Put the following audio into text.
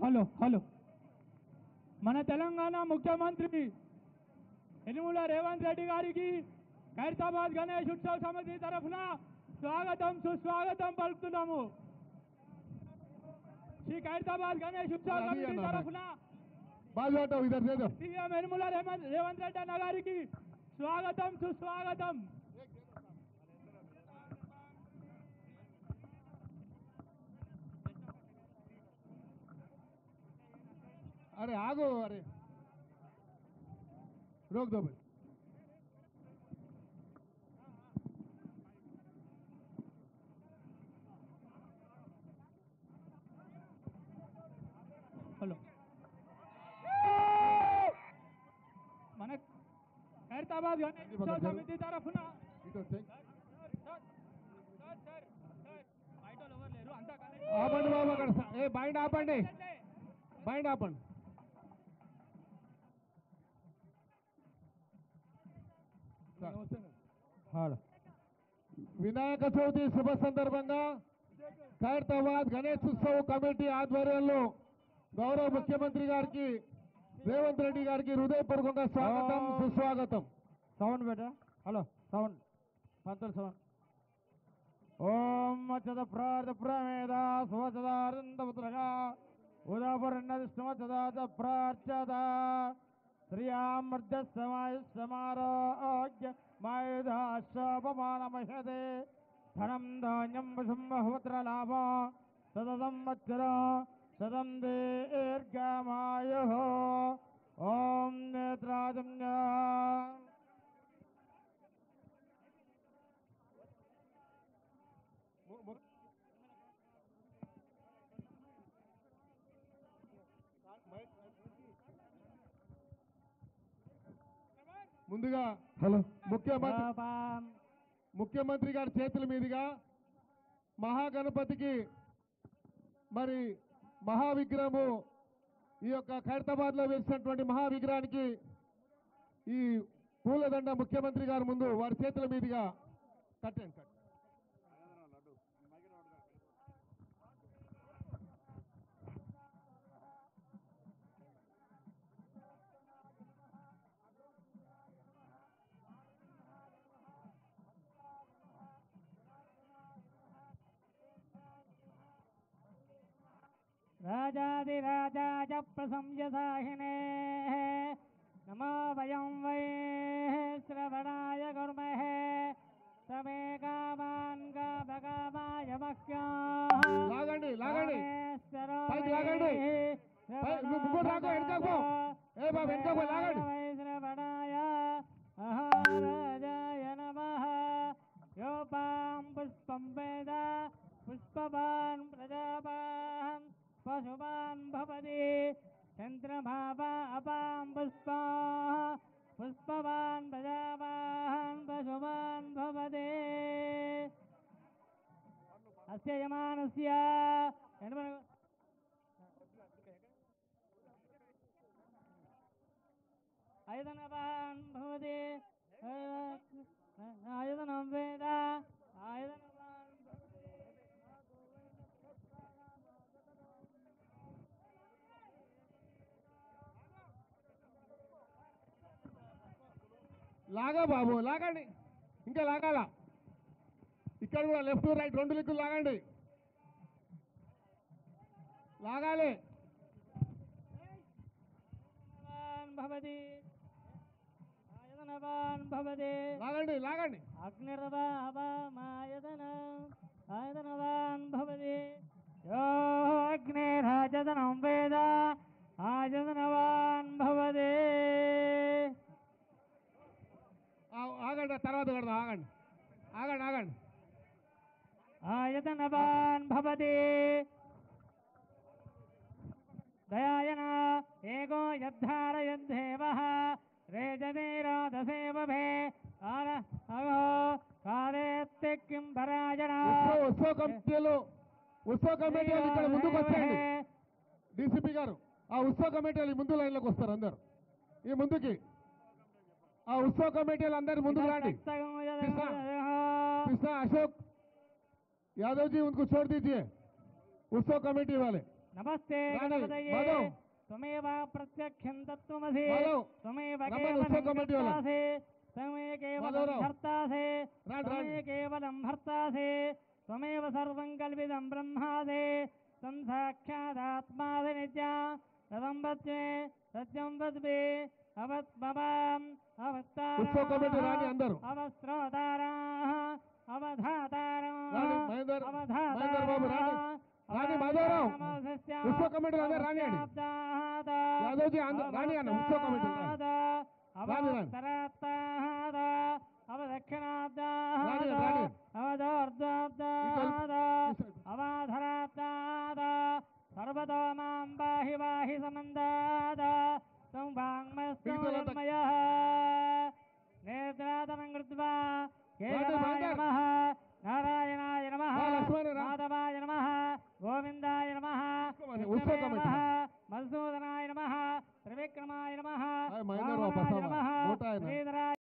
Hello hello మన తెలంగాణ ముఖ్యమంత్రి యనుమల రేవంత్ రెడ్డి గారికి ఖైరతాబాద్ గణేష్ ఉత్సవ సమితి తరఫున స్వాగతం సుస్వాగతం పలుకుతున్నాము. శ్రీ ఖైరతాబాద్ గణేష్ ఉత్సవ సమితి తరఫున సీఎం యనుమల రేవంత్ రెడ్డి అన్న గారికి స్వాగతం సుస్వాగతం. अरे आगो अरे रोक दो भाई. హలో మన ఖైరతాబాద్ గణేష్ ఉత్సవ సమితి తరఫున ఆపండి బాబు అక్కడ ఏ బయట ఆపండి బయట ఆపండి. వినాయక చవితి శుభ సందర్భంగా ఖైరతాబాద్ గణేష్ ఉత్సవ కమిటీ ఆధ్వర్యంలో గౌరవ ముఖ్యమంత్రి గారికి రేవంత్ రెడ్డి గారికి హృదయపూర్వకంగా స్వాగతం సుస్వాగతం. సౌండ్ బేటా. హలో సౌండ్ పంతులు సౌండ్. ఓం అచ్చద ప్రార్థ ప్రమేద సువచదారంతపుత్రగా ఉదాపరణదిష్టమచదాచ ప్రార్చద శ్రియామర్ధ సమారోగ్య మాయుధాశ్వపమానమహదే ధనం ధాన్యం వశం బహుపుత్రలాభ సతతం వత్సర శతం దీర్ఘమాయు. ఓం నేత్రాజమ్య ముందుగా హలో ముఖ్యమంత్రి గారి చేతుల మీదుగా మహాగణపతికి మరి మహావిగ్రహము ఈ యొక్క ఖైరతాబాద్ లో వేసినటువంటి మహావిగ్రహానికి ఈ పూలదండ ముఖ్యమంత్రి గారి ముందు వారి చేతుల మీదుగా కట్టండి. రాజాదిరాజాయ ప్రశంససాహినే నమో వయం వై శ్రవణాయ కుర్మహే సమే కామాన్ కామకామాయ మహ్యాః. లాగండి లాగండి పైకి లాగండి. ముగ్గురు రాకో వెనకకు ఏ బాబు వెనకకు లాగండి. శ్రవణాయ మహారాజాయ నమః. యోపాం పుష్పం వేద పుష్పవాన్ ప్రజాపాన్ పశుమాన్ భవతి చంద్రమాపా అపాం పుష్పా పుష్పవాన్ ప్రజాపాన్ పశుమాన్ భవతి. అస్య యమానస్య ఆయుధనవాన్ భవతి ఆయుధనం వేద ఆయుధనవాన్ లాగా బాబు లాగండి ఇంకా లాగాల. ఇక్కడ కూడా లెఫ్ట్ రైట్ రెండు దిక్కులు లాగండి లాగాలి. భవతి ఆయుధనవాన్ భవతి లాగండి లాగండి. ఆయుధనవాన్ భవతి యో అగ్నిరాజనం వేద ఆయుధనవాన్ భవతి. ఆగండి తర్వాత కడదాం ఆగండి ఆగండి ఆగండి. ఆయుధనవాన్ భవతి దయాయన ఏకో యద్ధారయద్ధేవః రేజనీరోదసేవభే కాలేత్తి కిం పరాజన. ఉత్సవ కమిటీలు ఇక్కడ ముందుకు వచ్చేయండి. డీసీపీ గారు ఆ ఉత్సవ కమిటీలు ముందు లైన్లోకి వస్తారు అందరు ఈ ముందుకి. ఆ ఉత్సవ కమిటీలు అందరు ముందుకు రండి. कृष्णा अशोक यादव जी उनको छोड़ दीजिए उत्सव कमेटी वाले. నమస్తే రాణి, గణపతయే మాధవ్. త్వమేవ ప్రత్యక్షం తత్వమసి మాధవ్. త్వమేవ రమ్మని కేవలం ఉత్సవ కమిటీ వాళ్ళు. భర్తాసి త్వమే కేవలం మాధవరావు. భర్తాసి రాండి, త్వమే రాండి. కేవలం భర్తాసి త్వమేవ సర్వం కల్పితం బ్రహ్మాసి తం సాక్షాదాత్మాసి నిత్యా రథం వత్సే సత్యం వద్వే అవత్మవాం ఉత్సవ కమిటీ రాని అవత్తారా అందరూ. అవస్త్రోతారా అవధాతారా రాని మహేందర్ మహేందర్ బాబు రాని రాని మాధవరావు ఉత్సవ కమిటీలు అందరూ రాని అండి యాదవ్జీ రాని అన్న ఉత్సవ కమిటీలు రాని రాని. రాని, రాని. అవధరాబ్దాద సర్వతో మాం బాహి బాహి సమందాద తం వాంగ్మయ నేత్రాతనం కృత్వా కేశవాయ నమః నారాయణాయ నమః లక్ష్మణ మాధవాయ నమః గోవిందాయ నమః ఉత్సవ కమిటీ. మధుసూదనాయ నమః త్రివిక్రమాయ నమః